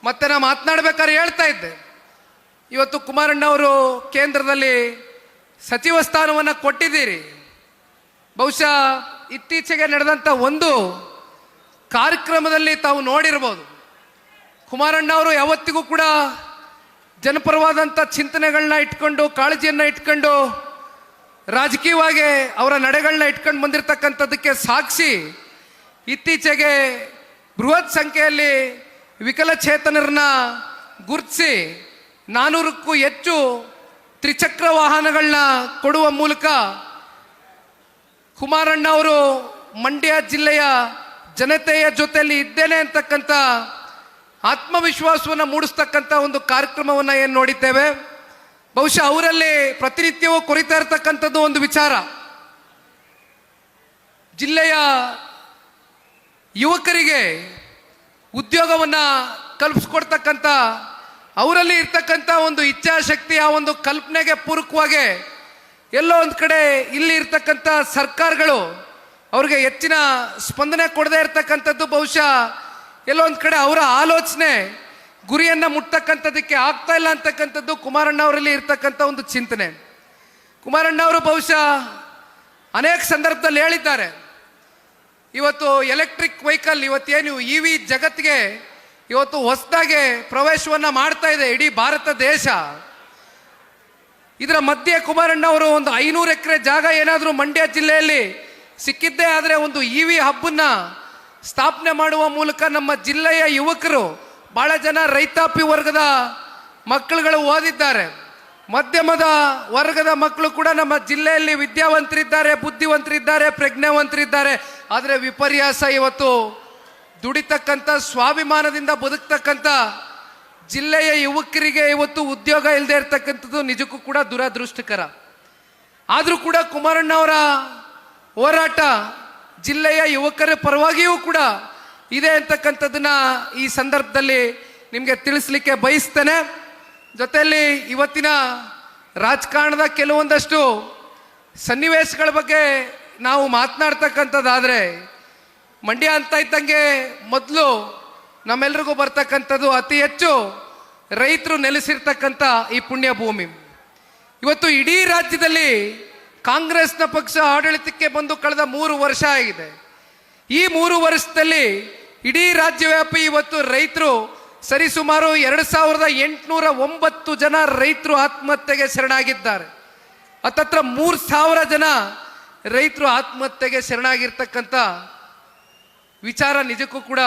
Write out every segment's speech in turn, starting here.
ಮತ್ತೆ ನಾ ಮಾತನಾಡ್ಬೇಕಾದ್ರೆ ಹೇಳ್ತಾ ಇದ್ದೆ, ಇವತ್ತು ಕುಮಾರಣ್ಣವರು ಕೇಂದ್ರದಲ್ಲಿ ಸಚಿವ ಸ್ಥಾನವನ್ನು ಕೊಟ್ಟಿದ್ದೀರಿ. ಬಹುಶಃ ಇತ್ತೀಚೆಗೆ ನಡೆದಂಥ ಒಂದು ಕಾರ್ಯಕ್ರಮದಲ್ಲಿ ತಾವು ನೋಡಿರ್ಬೋದು, ಕುಮಾರಣ್ಣವರು ಯಾವತ್ತಿಗೂ ಕೂಡ ಜನಪರವಾದಂಥ ಚಿಂತನೆಗಳನ್ನ ಇಟ್ಕೊಂಡು, ಕಾಳಜಿಯನ್ನು ಇಟ್ಕೊಂಡು, ರಾಜಕೀಯವಾಗಿ ಅವರ ನಡೆಗಳನ್ನ ಇಟ್ಕೊಂಡು ಬಂದಿರತಕ್ಕಂಥದ್ದಕ್ಕೆ ಸಾಕ್ಷಿ ಇತ್ತೀಚೆಗೆ ಬೃಹತ್ ಸಂಖ್ಯೆಯಲ್ಲಿ ವಿಕಲಚೇತನರನ್ನ ಗುರುತಿಸಿ 400ಕ್ಕೂ ಹೆಚ್ಚು ತ್ರಿಚಕ್ರ ವಾಹನಗಳನ್ನ ಕೊಡುವ ಮೂಲಕ ಕುಮಾರಣ್ಣ ಅವರು ಮಂಡ್ಯ ಜಿಲ್ಲೆಯ ಜನತೆಯ ಜೊತೆಯಲ್ಲಿ ಇದ್ದೇನೆ ಅಂತಕ್ಕಂಥ ಆತ್ಮವಿಶ್ವಾಸವನ್ನು ಮೂಡಿಸ್ತಕ್ಕಂಥ ಒಂದು ಕಾರ್ಯಕ್ರಮವನ್ನು ಏನು ನೋಡಿದ್ದೇವೆ. ಬಹುಶಃ ಅವರಲ್ಲಿ ಪ್ರತಿನಿತ್ಯವೂ ಕೊರಿತಾ ಇರತಕ್ಕಂಥದ್ದು ಒಂದು ವಿಚಾರ, ಜಿಲ್ಲೆಯ ಯುವಕರಿಗೆ ಉದ್ಯೋಗವನ್ನು ಕಲ್ಪಿಸ್ಕೊಡ್ತಕ್ಕಂಥ ಅವರಲ್ಲಿ ಇರ್ತಕ್ಕಂಥ ಒಂದು ಇಚ್ಛಾಶಕ್ತಿ, ಆ ಒಂದು ಕಲ್ಪನೆಗೆ ಪೂರಕವಾಗಿ ಎಲ್ಲೋ ಒಂದು ಕಡೆ ಇಲ್ಲಿ ಇರ್ತಕ್ಕಂಥ ಸರ್ಕಾರಗಳು ಅವ್ರಿಗೆ ಹೆಚ್ಚಿನ ಸ್ಪಂದನೆ ಕೊಡದೇ ಇರ್ತಕ್ಕಂಥದ್ದು ಬಹುಶಃ ಎಲ್ಲೋ ಒಂದು ಕಡೆ ಅವರ ಆಲೋಚನೆ ಗುರಿಯನ್ನು ಮುಟ್ತಕ್ಕಂಥದ್ದಕ್ಕೆ ಆಗ್ತಾ ಇಲ್ಲ ಅಂತಕ್ಕಂಥದ್ದು ಕುಮಾರಣ್ಣ ಅವರಲ್ಲಿ ಇರ್ತಕ್ಕಂಥ ಒಂದು ಚಿಂತನೆ. ಕುಮಾರಣ್ಣ ಅವರು ಬಹುಶಃ ಅನೇಕ ಸಂದರ್ಭದಲ್ಲಿ ಹೇಳಿದ್ದಾರೆ, ಇವತ್ತು ಎಲೆಕ್ಟ್ರಿಕ್ ವೆಹಿಕಲ್ ಇವತ್ತೇನು EV ಜಗತ್ತಿಗೆ ಇವತ್ತು ಹೊಸದಾಗಿ ಪ್ರವೇಶವನ್ನು ಮಾಡ್ತಾ ಇದೆ ಇಡೀ ಭಾರತ ದೇಶ. ಇದರ ಮಧ್ಯೆ ಕುಮಾರಣ್ಣ ಅವರು ಒಂದು 500 ಎಕರೆ ಜಾಗ ಏನಾದರೂ ಮಂಡ್ಯ ಜಿಲ್ಲೆಯಲ್ಲಿ ಸಿಕ್ಕಿದ್ದೇ ಆದರೆ ಒಂದು EV ಹಬ್ಬನ್ನ ಸ್ಥಾಪನೆ ಮಾಡುವ ಮೂಲಕ ನಮ್ಮ ಜಿಲ್ಲೆಯ ಯುವಕರು, ಬಹಳ ಜನ ರೈತಾಪಿ ವರ್ಗದ ಮಕ್ಕಳುಗಳು ಓದಿದ್ದಾರೆ, ಮಧ್ಯಮದ ವರ್ಗದ ಮಕ್ಕಳು ಕೂಡ ನಮ್ಮ ಜಿಲ್ಲೆಯಲ್ಲಿ ವಿದ್ಯಾವಂತರಿದ್ದಾರೆ, ಬುದ್ಧಿವಂತರಿದ್ದಾರೆ, ಪ್ರಜ್ಞಾವಂತರಿದ್ದಾರೆ. ಆದರೆ ವಿಪರ್ಯಾಸ ಇವತ್ತು ದುಡಿತಕ್ಕಂಥ, ಸ್ವಾಭಿಮಾನದಿಂದ ಬದುಕ್ತಕ್ಕಂಥ ಜಿಲ್ಲೆಯ ಯುವಕರಿಗೆ ಇವತ್ತು ಉದ್ಯೋಗ ಇಲ್ಲದೆ ಇರತಕ್ಕಂಥದ್ದು ನಿಜಕ್ಕೂ ಕೂಡ ದುರದೃಷ್ಟಕರ. ಆದರೂ ಕೂಡ ಕುಮಾರಣ್ಣ ಅವರ ಹೋರಾಟ ಜಿಲ್ಲೆಯ ಯುವಕರ ಪರವಾಗಿಯೂ ಕೂಡ ಇದೆ ಅಂತಕ್ಕಂಥದ್ದನ್ನ ಈ ಸಂದರ್ಭದಲ್ಲಿ ನಿಮಗೆ ತಿಳಿಸ್ಲಿಕ್ಕೆ ಬಯಸ್ತೇನೆ. ಜೊತೆಯಲ್ಲಿ ಇವತ್ತಿನ ರಾಜಕಾರಣದ ಕೆಲವೊಂದಷ್ಟು ಸನ್ನಿವೇಶಗಳ ಬಗ್ಗೆ ನಾವು ಮಾತನಾಡ್ತಕ್ಕಂಥದ್ದಾದರೆ, ಮಂಡ್ಯ ಅಂತ ಇದ್ದಂಗೆ ಮೊದಲು ನಮ್ಮೆಲ್ರಿಗೂ ಬರ್ತಕ್ಕಂಥದ್ದು ಅತಿ ಹೆಚ್ಚು ರೈತರು ನೆಲೆಸಿರ್ತಕ್ಕಂಥ ಈ ಪುಣ್ಯ ಭೂಮಿ. ಇವತ್ತು ಇಡೀ ರಾಜ್ಯದಲ್ಲಿ ಕಾಂಗ್ರೆಸ್ನ ಪಕ್ಷ ಆಡಳಿತಕ್ಕೆ ಬಂದು ಕಳೆದ 3 ವರ್ಷ ಆಗಿದೆ. ಈ 3 ವರ್ಷದಲ್ಲಿ ಇಡೀ ರಾಜ್ಯವ್ಯಾಪಿ ಇವತ್ತು ರೈತರು ಸರಿಸುಮಾರು 2809 ಜನ ರೈತರು ಆತ್ಮಹತ್ಯೆಗೆ ಶರಣಾಗಿದ್ದಾರೆ. ಹತ್ತತ್ರ 3000 ಜನ ರೈತರು ಆತ್ಮಹತ್ಯೆಗೆ ಶರಣಾಗಿರ್ತಕ್ಕಂಥ ವಿಚಾರ ನಿಜಕ್ಕೂ ಕೂಡ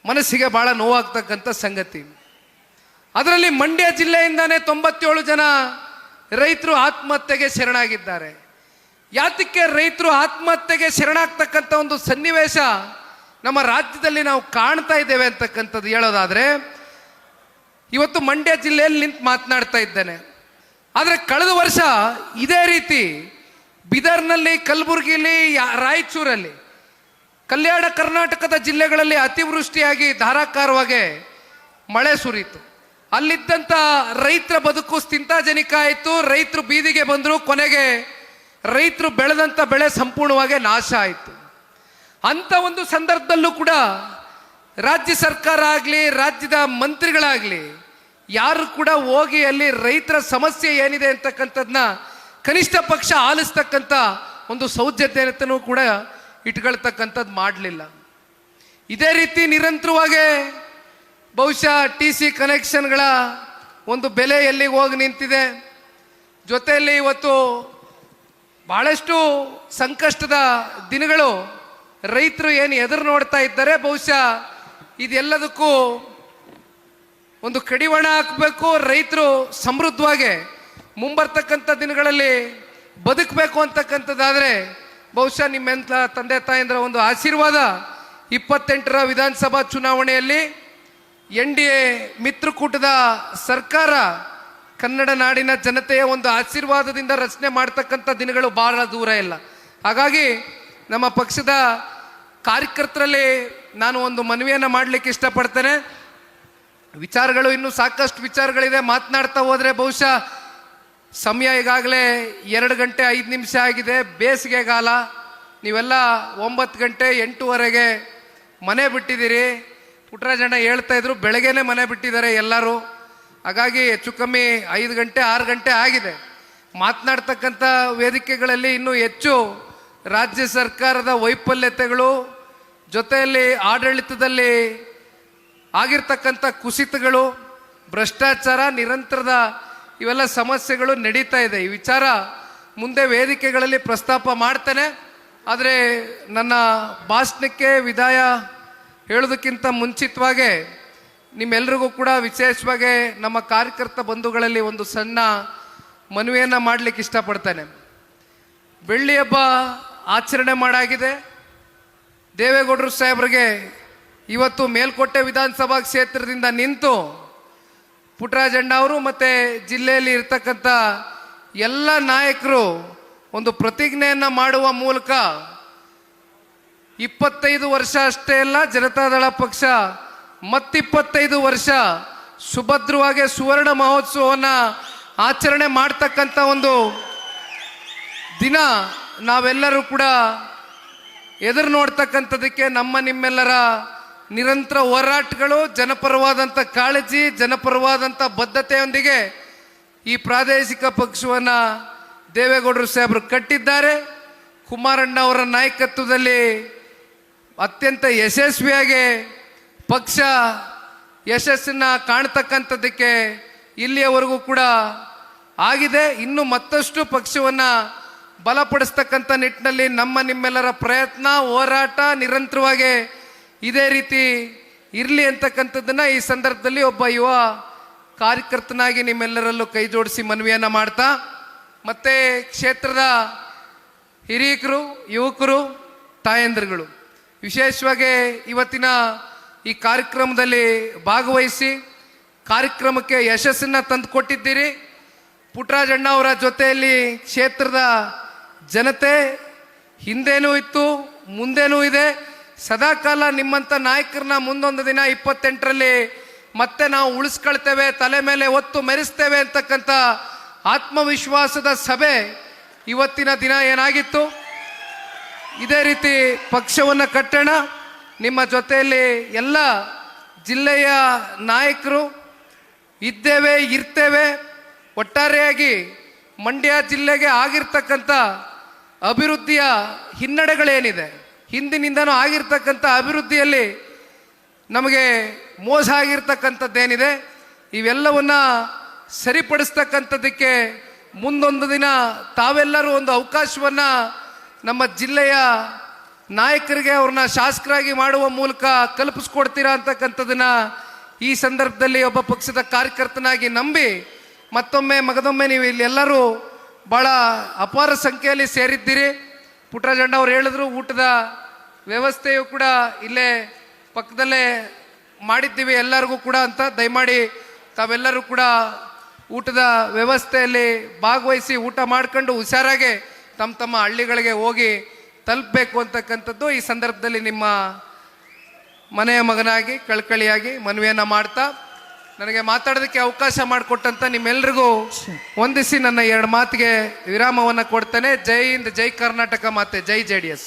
ಮನಸ್ಸಿಗೆ ಬಹಳ ನೋವಾಗ್ತಕ್ಕಂಥ ಸಂಗತಿ. ಅದರಲ್ಲಿ ಮಂಡ್ಯ ಜಿಲ್ಲೆಯಿಂದಾನೇ 97 ಜನ ರೈತರು ಆತ್ಮಹತ್ಯೆಗೆ ಶರಣಾಗಿದ್ದಾರೆ. ಯಾತಕ್ಕೆ ರೈತರು ಆತ್ಮಹತ್ಯೆಗೆ ಶರಣಾಗ್ತಕ್ಕಂಥ ಒಂದು ಸನ್ನಿವೇಶ ನಮ್ಮ ರಾಜ್ಯದಲ್ಲಿ ನಾವು ಕಾಣ್ತಾ ಇದ್ದೇವೆ ಅಂತಕ್ಕಂಥದ್ದು ಹೇಳೋದಾದರೆ, ಇವತ್ತು ಮಂಡ್ಯ ಜಿಲ್ಲೆಯಲ್ಲಿ ನಿಂತು ಮಾತನಾಡ್ತಾ ಇದ್ದೇನೆ. ಆದರೆ ಕಳೆದ ವರ್ಷ ಇದೇ ರೀತಿ ಬೀದರ್ನಲ್ಲಿ, ಕಲಬುರಗಿಯಲ್ಲಿ, ರಾಯಚೂರಲ್ಲಿ, ಕಲ್ಯಾಣ ಕರ್ನಾಟಕದ ಜಿಲ್ಲೆಗಳಲ್ಲಿ ಅತಿವೃಷ್ಟಿಯಾಗಿ ಧಾರಾಕಾರವಾಗಿ ಮಳೆ ಸುರಿಯಿತು. ಅಲ್ಲಿದ್ದಂಥ ರೈತರ ಬದುಕು ಸ್ಥಿಂತಾಜನಿಕ ಆಯಿತು. ರೈತರು ಬೀದಿಗೆ ಬಂದರು. ಕೊನೆಗೆ ರೈತರು ಬೆಳೆದಂಥ ಬೆಳೆ ಸಂಪೂರ್ಣವಾಗಿ ನಾಶ ಆಯಿತು. ಅಂಥ ಒಂದು ಸಂದರ್ಭದಲ್ಲೂ ಕೂಡ ರಾಜ್ಯ ಸರ್ಕಾರ ಆಗಲಿ, ರಾಜ್ಯದ ಮಂತ್ರಿಗಳಾಗಲಿ ಯಾರು ಕೂಡ ಹೋಗಿ ಅಲ್ಲಿ ರೈತರ ಸಮಸ್ಯೆ ಏನಿದೆ ಅಂತಕ್ಕಂಥದ್ದನ್ನ ಕನಿಷ್ಠ ಪಕ್ಷ ಆಲಿಸ್ತಕ್ಕಂಥ ಒಂದು ಸೌಜನ್ಯತೆಯನ್ನು ಕೂಡ ಇಟ್ಕೊಳ್ತಕ್ಕಂಥದ್ದು ಮಾಡಲಿಲ್ಲ. ಇದೇ ರೀತಿ ನಿರಂತರವಾಗಿ ಬಹುಶಃ TC ಕನೆಕ್ಷನ್ಗಳ ಒಂದು ಬೆಲೆ ಎಲ್ಲಿಗೆ ಹೋಗಿ ನಿಂತಿದೆ. ಜೊತೆಯಲ್ಲಿ ಇವತ್ತು ಬಹಳಷ್ಟು ಸಂಕಷ್ಟದ ದಿನಗಳು ರೈತರು ಏನು ಎದುರು ನೋಡ್ತಾ ಇದ್ದಾರೆ. ಬಹುಶಃ ಇದೆಲ್ಲದಕ್ಕೂ ಒಂದು ಕಡಿವಾಣ ಹಾಕಬೇಕು. ರೈತರು ಸಮೃದ್ಧವಾಗಿ ಮುಂಬರ್ತಕ್ಕಂಥ ದಿನಗಳಲ್ಲಿ ಬದುಕಬೇಕು ಅಂತಕ್ಕಂಥದ್ದಾದರೆ ಬಹುಶಃ ನಿಮ್ಮೆಂತ ತಂದೆ ತಾಯಂದ್ರ ಒಂದು ಆಶೀರ್ವಾದ 28ರ ವಿಧಾನಸಭಾ ಚುನಾವಣೆಯಲ್ಲಿ NDA ಮಿತ್ರಕೂಟದ ಸರ್ಕಾರ ಕನ್ನಡ ನಾಡಿನ ಜನತೆಯ ಒಂದು ಆಶೀರ್ವಾದದಿಂದ ರಚನೆ ಮಾಡ್ತಕ್ಕಂಥ ದಿನಗಳು ಬಹಳ ದೂರ ಇಲ್ಲ. ಹಾಗಾಗಿ ನಮ್ಮ ಪಕ್ಷದ ಕಾರ್ಯಕರ್ತರಲ್ಲಿ ನಾನು ಒಂದು ಮನವಿಯನ್ನು ಮಾಡಲಿಕ್ಕೆ ಇಷ್ಟಪಡ್ತೇನೆ. ವಿಚಾರಗಳು ಇನ್ನೂ ಸಾಕಷ್ಟು ವಿಚಾರಗಳಿದೆ, ಮಾತನಾಡ್ತಾ ಹೋದರೆ ಬಹುಶಃ ಸಮಯ ಈಗಾಗಲೇ 2 ಗಂಟೆ 5 ನಿಮಿಷ ಆಗಿದೆ. ಬೇಸಿಗೆಗಾಲ, ನೀವೆಲ್ಲ 9 ಗಂಟೆ 8ವರೆಗೆ ಮನೆ ಬಿಟ್ಟಿದ್ದೀರಿ. ಪುಟ್ಟರಾಜಣ್ಣ ಹೇಳ್ತಾ ಇದ್ರು, ಬೆಳಗ್ಗೆನೆ ಮನೆ ಬಿಟ್ಟಿದ್ದಾರೆ ಎಲ್ಲರೂ. ಹಾಗಾಗಿ ಹೆಚ್ಚು ಕಮ್ಮಿ 5 ಗಂಟೆ 6 ಗಂಟೆ ಆಗಿದೆ. ಮಾತನಾಡ್ತಕ್ಕಂಥ ವೇದಿಕೆಗಳಲ್ಲಿ ಇನ್ನೂ ಹೆಚ್ಚು ರಾಜ್ಯ ಸರ್ಕಾರದ ವೈಫಲ್ಯತೆಗಳು, ಜೊತೆಯಲ್ಲಿ ಆಡಳಿತದಲ್ಲಿ ಆಗಿರ್ತಕ್ಕಂಥ ಕುಸಿತಗಳು, ಭ್ರಷ್ಟಾಚಾರ, ನಿರಂತರದ ಇವೆಲ್ಲ ಸಮಸ್ಯೆಗಳು ನಡೀತಾ ಇದೆ. ಈ ವಿಚಾರ ಮುಂದೆ ವೇದಿಕೆಗಳಲ್ಲಿ ಪ್ರಸ್ತಾಪ ಮಾಡ್ತೇನೆ. ಆದರೆ ನನ್ನ ಭಾಷಣಕ್ಕೆ ವಿದಾಯ ಹೇಳೋದಕ್ಕಿಂತ ಮುಂಚಿತವಾಗಿ ನಿಮ್ಮೆಲ್ರಿಗೂ ಕೂಡ ವಿಶೇಷವಾಗಿ ನಮ್ಮ ಕಾರ್ಯಕರ್ತ ಬಂಧುಗಳಲ್ಲಿ ಒಂದು ಸಣ್ಣ ಮನವಿಯನ್ನು ಮಾಡಲಿಕ್ಕೆ ಇಷ್ಟಪಡ್ತೇನೆ. ಬೆಳ್ಳಿ ಹಬ್ಬ ಆಚರಣೆ ಮಾಡಾಗಿದೆ. ದೇವೇಗೌಡರು ಸಾಹೇಬ್ರಿಗೆ ಇವತ್ತು ಮೇಲ್ಕೋಟೆ ವಿಧಾನಸಭಾ ಕ್ಷೇತ್ರದಿಂದ ನಿಂತು ಪುಟ್ಟರಾಜಣ್ಣ ಅವರು ಮತ್ತು ಜಿಲ್ಲೆಯಲ್ಲಿ ಇರ್ತಕ್ಕಂಥ ಎಲ್ಲ ನಾಯಕರು ಒಂದು ಪ್ರತಿಜ್ಞೆಯನ್ನು ಮಾಡುವ ಮೂಲಕ 25 ವರ್ಷ ಅಷ್ಟೇ ಅಲ್ಲ, ಜನತಾದಳ ಪಕ್ಷ ಮತ್ತಿಪ್ಪತ್ತೈದು ವರ್ಷ ಸುಭದ್ರವಾಗಿ ಸುವರ್ಣ ಮಹೋತ್ಸವವನ್ನು ಆಚರಣೆ ಮಾಡ್ತಕ್ಕಂಥ ಒಂದು ದಿನ ನಾವೆಲ್ಲರೂ ಕೂಡ ಎದುರು ನೋಡ್ತಕ್ಕಂಥದಕ್ಕೆ ನಮ್ಮ ನಿಮ್ಮೆಲ್ಲರ ನಿರಂತರ ಹೋರಾಟಗಳು, ಜನಪರವಾದಂಥ ಕಾಳಜಿ, ಜನಪರವಾದಂಥ ಬದ್ಧತೆಯೊಂದಿಗೆ ಈ ಪ್ರಾದೇಶಿಕ ಪಕ್ಷವನ್ನು ದೇವೇಗೌಡರು ಸಾಹೇಬರು ಕಟ್ಟಿದ್ದಾರೆ. ಕುಮಾರಣ್ಣ ಅವರ ನಾಯಕತ್ವದಲ್ಲಿ ಅತ್ಯಂತ ಯಶಸ್ವಿಯಾಗಿ ಪಕ್ಷ ಯಶಸ್ಸನ್ನು ಕಾಣ್ತಕ್ಕಂಥದ್ದಕ್ಕೆ ಇಲ್ಲಿಯವರೆಗೂ ಕೂಡ ಆಗಿದೆ. ಇನ್ನು ಮತ್ತಷ್ಟು ಪಕ್ಷವನ್ನು ಬಲಪಡಿಸ್ತಕ್ಕಂಥ ನಿಟ್ಟಿನಲ್ಲಿ ನಮ್ಮ ನಿಮ್ಮೆಲ್ಲರ ಪ್ರಯತ್ನ, ಹೋರಾಟ ನಿರಂತರವಾಗಿ ಇದೇ ರೀತಿ ಇರಲಿ ಅಂತಕ್ಕಂಥದ್ದನ್ನು ಈ ಸಂದರ್ಭದಲ್ಲಿ ಒಬ್ಬ ಯುವ ಕಾರ್ಯಕರ್ತನಾಗಿ ನಿಮ್ಮೆಲ್ಲರಲ್ಲೂ ಕೈ ಜೋಡಿಸಿ ಮನವಿಯನ್ನು ಮಾಡ್ತಾ, ಮತ್ತು ಕ್ಷೇತ್ರದ ಹಿರಿಯರು, ಯುವಕರು, ತಾಯಂದಿರುಗಳು ವಿಶೇಷವಾಗಿ ಇವತ್ತಿನ ಈ ಕಾರ್ಯಕ್ರಮದಲ್ಲಿ ಭಾಗವಹಿಸಿ ಕಾರ್ಯಕ್ರಮಕ್ಕೆ ಯಶಸ್ಸನ್ನು ತಂದುಕೊಟ್ಟಿದ್ದೀರಿ. ಪುಟ್ಟರಾಜಣ್ಣ ಅವರ ಜೊತೆಯಲ್ಲಿ ಕ್ಷೇತ್ರದ ಜನತೆ ಹಿಂದೇನೂ ಇತ್ತು, ಮುಂದೇನೂ ಇದೆ. ಸದಾಕಾಲ ನಿಮ್ಮಂಥ ನಾಯಕರನ್ನ ಮುಂದೊಂದು ದಿನ 28ರಲ್ಲಿ ಮತ್ತೆ ನಾವು ಉಳಿಸ್ಕೊಳ್ತೇವೆ, ತಲೆ ಮೇಲೆ ಹೊತ್ತು ಮೆರೆಸ್ತೇವೆ ಅಂತಕ್ಕಂಥ ಆತ್ಮವಿಶ್ವಾಸದ ಸಭೆ ಇವತ್ತಿನ ದಿನ ಏನಾಗಿತ್ತು. ಇದೇ ರೀತಿ ಪಕ್ಷವನ್ನು ಕಟ್ಟೋಣ. ನಿಮ್ಮ ಜೊತೆಯಲ್ಲಿ ಎಲ್ಲ ಜಿಲ್ಲೆಯ ನಾಯಕರು ಇದ್ದೇವೆ, ಇರ್ತೇವೆ. ಒಟ್ಟಾರೆಯಾಗಿ ಮಂಡ್ಯ ಜಿಲ್ಲೆಗೆ ಆಗಿರ್ತಕ್ಕಂಥ ಅಭಿವೃದ್ಧಿಯ ಹಿನ್ನಡೆಗಳೇನಿದೆ, ಹಿಂದಿನಿಂದನೂ ಆಗಿರ್ತಕ್ಕಂಥ ಅಭಿವೃದ್ಧಿಯಲ್ಲಿ ನಮಗೆ ಮೋಸ ಆಗಿರ್ತಕ್ಕಂಥದ್ದೇನಿದೆ, ಇವೆಲ್ಲವನ್ನ ಸರಿಪಡಿಸ್ತಕ್ಕಂಥದ್ದಕ್ಕೆ ಮುಂದೊಂದು ದಿನ ತಾವೆಲ್ಲರೂ ಒಂದು ಅವಕಾಶವನ್ನು ನಮ್ಮ ಜಿಲ್ಲೆಯ ನಾಯಕರಿಗೆ ಅವ್ರನ್ನ ಶಾಸಕರಾಗಿ ಮಾಡುವ ಮೂಲಕ ಕಲ್ಪಿಸ್ಕೊಡ್ತೀರಾ ಅಂತಕ್ಕಂಥದ್ದನ್ನ ಈ ಸಂದರ್ಭದಲ್ಲಿ ಒಬ್ಬ ಪಕ್ಷದ ಕಾರ್ಯಕರ್ತನಾಗಿ ನಂಬಿ ಮತ್ತೊಮ್ಮೆ ಮಗದೊಮ್ಮೆ ನೀವು ಇಲ್ಲಿ ಎಲ್ಲರೂ ಭಾಳ ಅಪಾರ ಸಂಖ್ಯೆಯಲ್ಲಿ ಸೇರಿದ್ದೀರಿ. ಪುಟ್ಟರಾಜಣ್ಣ ಅವ್ರು ಹೇಳಿದ್ರು, ಊಟದ ವ್ಯವಸ್ಥೆಯು ಕೂಡ ಇಲ್ಲೇ ಪಕ್ಕದಲ್ಲೇ ಮಾಡಿದ್ದೀವಿ ಎಲ್ಲರಿಗೂ ಕೂಡ ಅಂತ. ದಯಮಾಡಿ ತಾವೆಲ್ಲರೂ ಕೂಡ ಊಟದ ವ್ಯವಸ್ಥೆಯಲ್ಲಿ ಭಾಗವಹಿಸಿ ಊಟ ಮಾಡ್ಕೊಂಡು ಹುಷಾರಾಗಿ ತಮ್ಮ ತಮ್ಮ ಹಳ್ಳಿಗಳಿಗೆ ಹೋಗಿ ತಲುಪಬೇಕು ಅಂತಕ್ಕಂಥದ್ದು ಈ ಸಂದರ್ಭದಲ್ಲಿ ನಿಮ್ಮ ಮನೆಯ ಮಗನಾಗಿ ಕಳ್ಕಳಿಯಾಗಿ ಮನವಿಯನ್ನು ಮಾಡ್ತಾ, ನನಗೆ ಮಾತಾಡೋದಕ್ಕೆ ಅವಕಾಶ ಮಾಡಿಕೊಟ್ಟಂತ ನಿಮ್ಮೆಲ್ರಿಗೂ ವಂದಿಸಿ ನನ್ನ 2 ಮಾತಿಗೆ ವಿರಾಮವನ್ನು ಕೊಡ್ತೇನೆ. ಜೈ ಹಿಂದ್, ಜೈ ಕರ್ನಾಟಕ, ಮತ್ತೆ ಜೈ JDS.